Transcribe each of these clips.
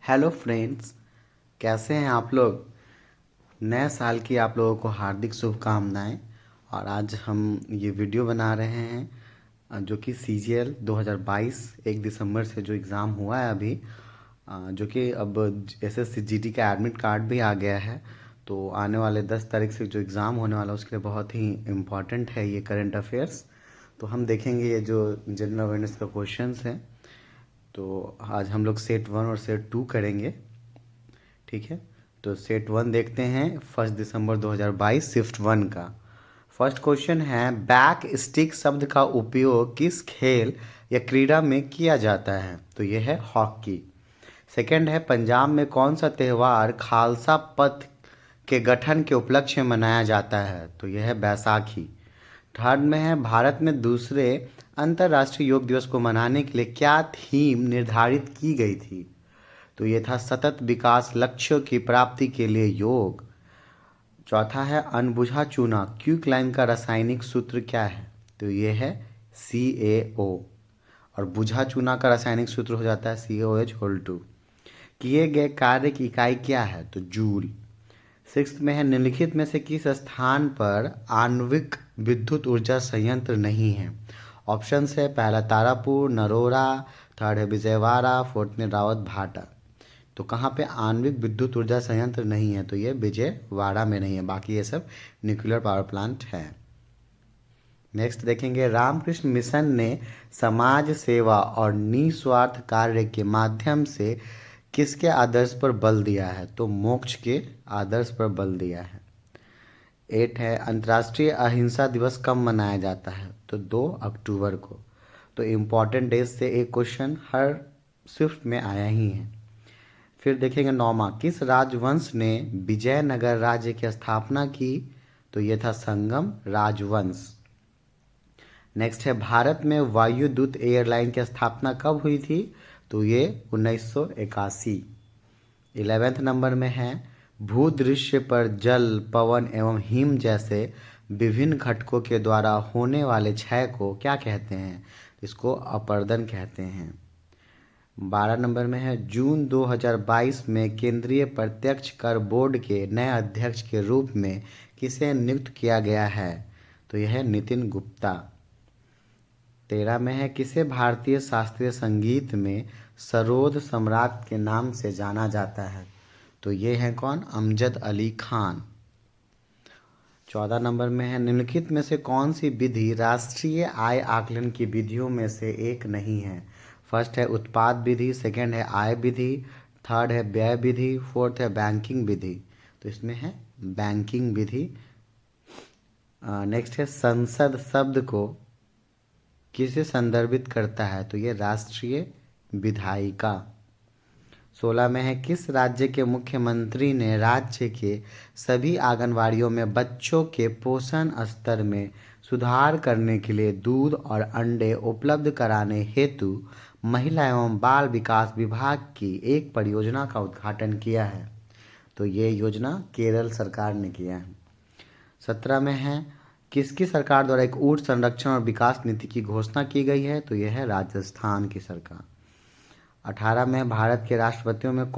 Hello friends, कैसे हैं आप लोग। नए साल की आप लोगों को हार्दिक शुभकामनाएं। और आज हम ये वीडियो बना रहे हैं जो कि CGL 2022 1 दिसंबर से जो एग्ज़ाम हुआ है अभी, जो कि अब SSC GT का एडमिट कार्ड भी आ गया है। तो आने वाले 10 तारीख से जो एग्ज़ाम होने वाला है उसके लिए बहुत ही इम्पॉर्टेंट है ये करंट अफेयर्स। तो हम देखेंगे ये जो जनरल अवेयरनेस का क्वेश्चंस हैं। तो आज हम लोग सेट 1 और सेट 2 करेंगे। ठीक है, तो सेट 1 देखते हैं 1 दिसंबर 2022 शिफ्ट 1 का। फर्स्ट क्वेश्चन है, बैक स्टिक शब्द का उपयोग किस खेल या क्रीड़ा में किया जाता है? तो यह है हॉकी। सेकंड है, पंजाब में कौन सा त्यौहार खालसा पंथ के गठन के उपलक्ष्य में मनाया जाता है? तो यह है बैसाखी। थर्ड में है, भारत में दूसरे अंतर्राष्ट्रीय योग दिवस को मनाने के लिए क्या थीम निर्धारित की गई थी? तो ये था सतत विकास लक्ष्यों की प्राप्ति के लिए योग। चौथा है, अनबुझा चूना क्विकलाइम का रासायनिक सूत्र क्या है? तो ये है CaO। और बुझा चूना का रासायनिक सूत्र हो जाता है COH2। किए गए कार्य की इकाई क्या है? तो जूल। सिक्स्थ में है, निम्नलिखित में से किस स्थान पर आणविक विद्युत ऊर्जा संयंत्र नहीं है? ऑप्शन है, पहला तारापुर, नरोरा, थर्ड है विजयवाड़ा, फोर्थ में रावत भाटा। तो कहाँ पे आणविक विद्युत ऊर्जा संयंत्र नहीं है? तो ये विजयवाड़ा में नहीं है, बाकी ये सब न्यूक्लियर पावर प्लांट है। नेक्स्ट देखेंगे, रामकृष्ण मिशन ने समाज सेवा और निस्वार्थ कार्य के माध्यम से किसके आदर्श पर बल दिया है? तो मोक्ष के आदर्श पर बल दिया है। 8 है, अंतर्राष्ट्रीय अहिंसा दिवस कब मनाया जाता है? तो 2 अक्टूबर को। तो इम्पोर्टेंट डेज से एक क्वेश्चन हर शिफ्ट में आया ही है। फिर देखेंगे नौमा, किस राजवंश ने विजयनगर राज्य की स्थापना की? तो यह था संगम राजवंश। नेक्स्ट है, भारत में वायुदूत एयरलाइन की स्थापना कब हुई थी? तो ये 1981। 11वें नंबर में है, भूदृश्य पर जल, पवन एवं हिम जैसे विभिन्न घटकों के द्वारा होने वाले क्षय को क्या कहते हैं? इसको अपर्दन कहते हैं। 12 नंबर में है, जून 2022 में केंद्रीय प्रत्यक्ष कर बोर्ड के नए अध्यक्ष के रूप में किसे नियुक्त किया गया है? तो यह है नितिन गुप्ता। 13 में है, किसे भारतीय शास्त्रीय संगीत में सरोद सम्राट के नाम से जाना जाता है? तो ये है कौन? अमजद अली खान। 14 नंबर में है, निम्नलिखित में से कौन सी विधि राष्ट्रीय आय आकलन की विधियों में से एक नहीं है? फर्स्ट है उत्पाद विधि, सेकंड है आय विधि, थर्ड है व्यय विधि, फोर्थ है बैंकिंग विधि। तो इसमें है बैंकिंग विधि। नेक्स्ट है, संसद शब्द को किसे संदर्भित करता है? तो ये राष्ट्रीय विधायिका। 16 में है, किस राज्य के मुख्यमंत्री ने राज्य के सभी आंगनवाड़ियों में बच्चों के पोषण स्तर में सुधार करने के लिए दूध और अंडे उपलब्ध कराने हेतु महिला एवं बाल विकास विभाग की एक परियोजना का उद्घाटन किया है? तो ये योजना केरल सरकार ने किया है। 17 में है, किसकी सरकार द्वारा एक ऊंट संरक्षण और विकास नीति की घोषणा की गई है? तो यह है राजस्थान की सरकार। 18 में, भारत के राष्ट्रपतियों में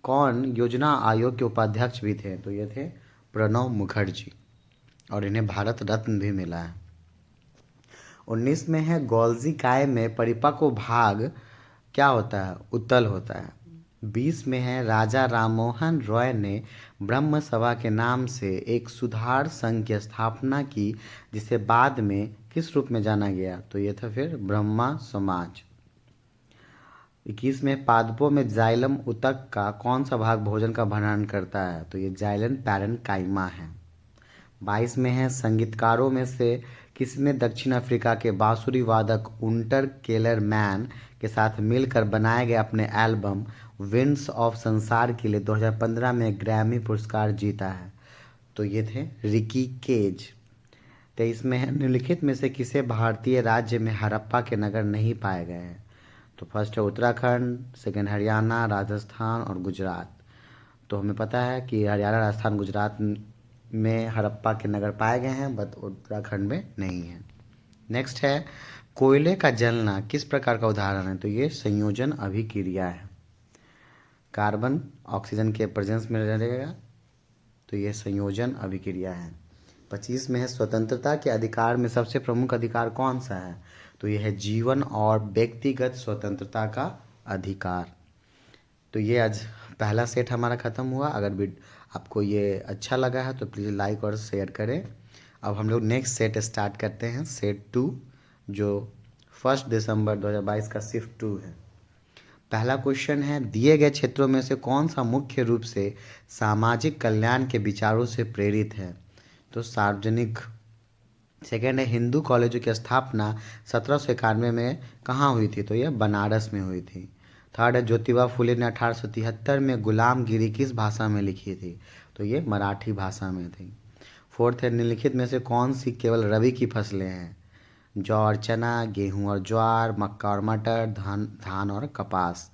कौन योजना आयोग के उपाध्यक्ष भी थे? तो ये थे प्रणब मुखर्जी, और इन्हें भारत रत्न भी मिला है। 19 में है, गोल्जी काय में परिपक्व भाग क्या होता है? उत्तल होता है। 20 में है, राजा राममोहन रॉय ने ब्रह्म सभा के नाम से एक सुधार संघ की स्थापना की, जिसे बाद में किस रूप में जाना गया? तो ये था फिर ब्रह्मा समाज। 21 में, पादपों में जाइलम उतक का कौन सा भाग भोजन का भंडारण करता है? तो ये जाइलन पैरेन्काइमा है। 22 में है, संगीतकारों में से किसने दक्षिण अफ्रीका के बांसुरी वादक उंटर केलरमैन के साथ मिलकर बनाए गए अपने एल्बम विंड्स ऑफ संसार के लिए 2015 में ग्रैमी पुरस्कार जीता है? तो ये थे रिकी केज। 23 में है, निम्नलिखित में से किसे भारतीय राज्य में हड़प्पा के नगर नहीं पाए गए हैं? तो फर्स्ट है उत्तराखंड, सेकंड हरियाणा, राजस्थान और गुजरात। तो हमें पता है कि हरियाणा, राजस्थान, गुजरात में हड़प्पा के नगर पाए गए हैं, बट उत्तराखंड में नहीं है। नेक्स्ट है, कोयले का जलना किस प्रकार का उदाहरण है? तो ये संयोजन अभिक्रिया है। कार्बन ऑक्सीजन के प्रेजेंस में रहेगा, तो ये संयोजन अभिक्रिया है। 25 में है स्वतंत्रता के अधिकार में सबसे प्रमुख अधिकार कौन सा है, तो यह है जीवन और व्यक्तिगत स्वतंत्रता का अधिकार। तो ये आज पहला सेट हमारा ख़त्म हुआ। अगर आपको ये अच्छा लगा है तो प्लीज़ लाइक और शेयर करें। अब हम लोग नेक्स्ट सेट स्टार्ट करते हैं, सेट 2, जो 1 दिसंबर 2022 का शिफ्ट 2 है। पहला क्वेश्चन है, दिए गए क्षेत्रों में से कौन सा मुख्य रूप से सामाजिक कल्याण के विचारों से प्रेरित है, तो सार्वजनिक। सेकेंड है, हिंदू कॉलेजों की स्थापना 1791 में कहाँ हुई थी, तो यह बनारस में हुई थी। थर्ड है, ज्योतिबा फुले ने 1873 में गुलामगिरी किस भाषा में लिखी थी, तो ये मराठी भाषा में थी। फोर्थ है, निम्नलिखित में से कौन सी केवल रबी की फसलें हैं, जौ और चना, गेहूं और ज्वार, मक्का और मटर, धान और कपास।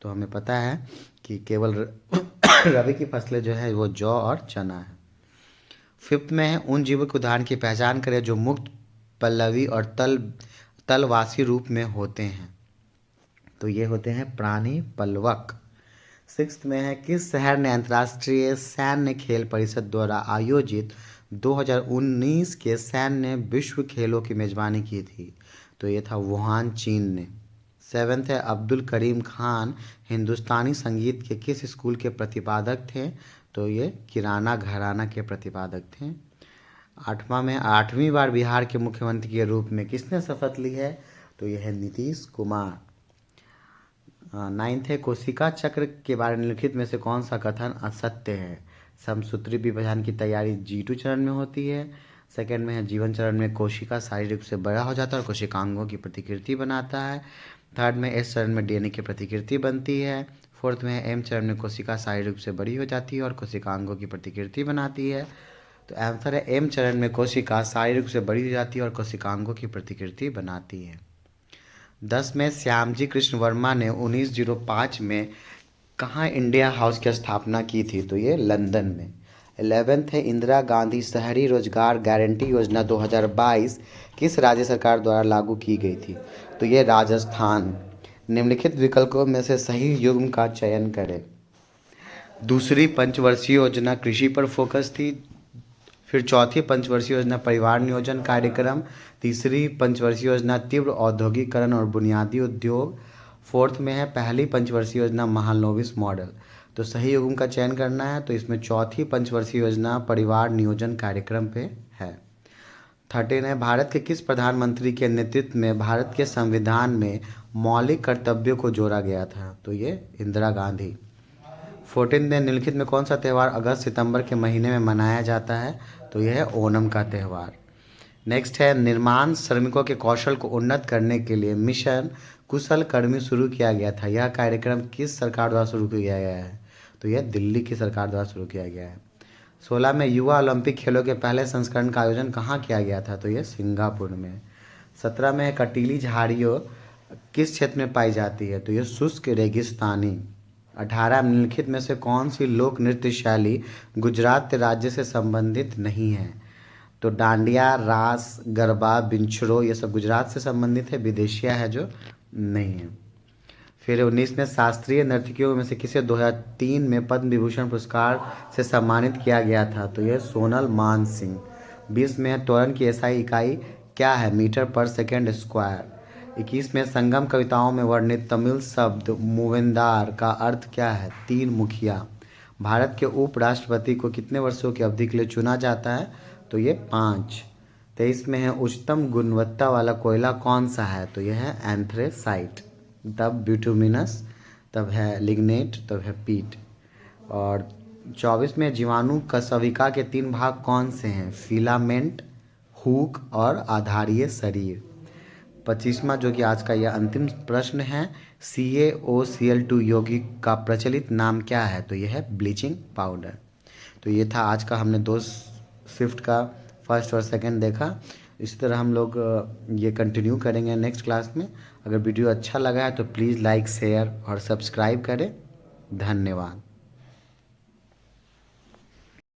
तो हमें पता है कि केवल रबी की फसलें जो है वो जौ और चना है। फिफ्थ में है, उन जीवों के उदाहरण की पहचान करें जो मुक्त, पल्लवी और तलवासी रूप में होते हैं, तो ये होते हैं प्राणी पल्लवक। सिक्स्थ में है, किस शहर ने अंतर्राष्ट्रीय सैन्य खेल परिषद द्वारा आयोजित 2019 के सैन्य विश्व खेलों की मेजबानी की थी, तो ये था वुहान, चीन ने। सेवेंथ है, अब्दुल करीम खान हिंदुस्तानी संगीत के किस स्कूल के प्रतिपादक थे, तो ये किराना घराना के प्रतिपादक थे। आठवां में, 8वीं बार बिहार के मुख्यमंत्री के रूप में किसने शपथ ली है, तो यह है नीतीश कुमार। नाइन्थ है, कोशिका चक्र के बारे में निम्नलिखित में से कौन सा कथन असत्य है। समसूत्री विभाजन की तैयारी G2 चरण में होती है। सेकेंड में है, जीवन चरण में कोशिका शारीरिक रूप से बड़ा हो जाता है और कोशिकांगों की प्रतिकृति बनाता है। थर्ड में एस चरण में DNA की प्रतिकृति बनती है। फोर्थ में है, एम चरण में कोशिका शारीरिक रूप से बड़ी हो जाती है और कोशिकांगों की प्रतिकृति बनाती है। तो आंसर है, एम चरण में कोशिका शारीरिक रूप से बड़ी हो जाती है और कोशिकांगों की प्रतिकृति बनाती है। 10 में, श्यामजी कृष्ण वर्मा ने 1905 में कहाँ इंडिया हाउस की स्थापना की थी, तो ये लंदन में। 11th है, इंदिरा गांधी शहरी रोजगार गारंटी योजना 2022 किस राज्य सरकार द्वारा लागू की गई थी, तो ये राजस्थान। निम्नलिखित विकल्पों में से सही युग्म का चयन करें। दूसरी पंचवर्षीय योजना कृषि पर फोकस थी। फिर चौथी पंचवर्षीय योजना परिवार नियोजन कार्यक्रम। तीसरी पंचवर्षीय योजना तीव्र औद्योगिकरण और बुनियादी उद्योग। फोर्थ में है, पहली पंचवर्षीय योजना महालनोबिस मॉडल। तो सही युग्म का चयन करना है, तो इसमें चौथी पंचवर्षीय योजना परिवार नियोजन कार्यक्रम पे है। 13 है, भारत के किस प्रधानमंत्री के नेतृत्व में भारत के संविधान में मौलिक कर्तव्यों को जोड़ा गया था, तो ये इंदिरा गांधी। 14 में, निम्नलिखित में कौन सा त्यौहार अगस्त सितंबर के महीने में मनाया जाता है, तो यह है ओणम का त्यौहार। नेक्स्ट है, निर्माण श्रमिकों के कौशल को उन्नत करने के लिए मिशन कुशल कर्मी शुरू किया गया था। यह कार्यक्रम किस सरकार द्वारा शुरू किया गया है, तो यह दिल्ली की सरकार द्वारा शुरू किया गया है। 16 में, युवा ओलंपिक खेलों के पहले संस्करण का आयोजन कहाँ किया गया था, तो यह सिंगापुर में। 17 में, कटीली झाड़ियों किस क्षेत्र में पाई जाती है, तो यह शुष्क रेगिस्तानी। 18, निम्नलिखित में से कौन सी लोक नृत्य शैली गुजरात राज्य से संबंधित नहीं है, तो डांडिया, रास, गरबा, बिंछड़ो ये सब गुजरात से संबंधित है, विदेशिया है जो नहीं है। फिर 19 में, शास्त्रीय नर्तकियों में से किसे 2003 में पद्म विभूषण पुरस्कार से सम्मानित किया गया था, तो यह सोनल मान सिंह। 20 में, त्वरण की SI इकाई क्या है, मीटर पर सेकेंड स्क्वायर। 21 में, संगम कविताओं में वर्णित तमिल शब्द मूवेंदार का अर्थ क्या है, तीन मुखिया। भारत के उपराष्ट्रपति को कितने वर्षों की अवधि के लिए चुना जाता है, तो ये 5। 23 में है, उच्चतम गुणवत्ता वाला कोयला कौन सा है, तो यह है एंथ्रेसाइट। तब ब्यूटुमिनस, तब है लिग्नेट, तब है पीट। और 24 में, जीवाणु कशविका के 3 भाग कौन से हैं, फिलामेंट, हुक और आधारीय शरीर। 25वां जो कि आज का यह अंतिम प्रश्न है, CaOCl2 यौगिक का प्रचलित नाम क्या है, तो यह है ब्लीचिंग पाउडर। तो ये था आज का, हमने 2 शिफ्ट का फर्स्ट और सेकंड देखा। इसी तरह हम लोग ये कंटिन्यू करेंगे नेक्स्ट क्लास में। अगर वीडियो अच्छा लगा है तो प्लीज़ लाइक, शेयर और सब्सक्राइब करें। धन्यवाद।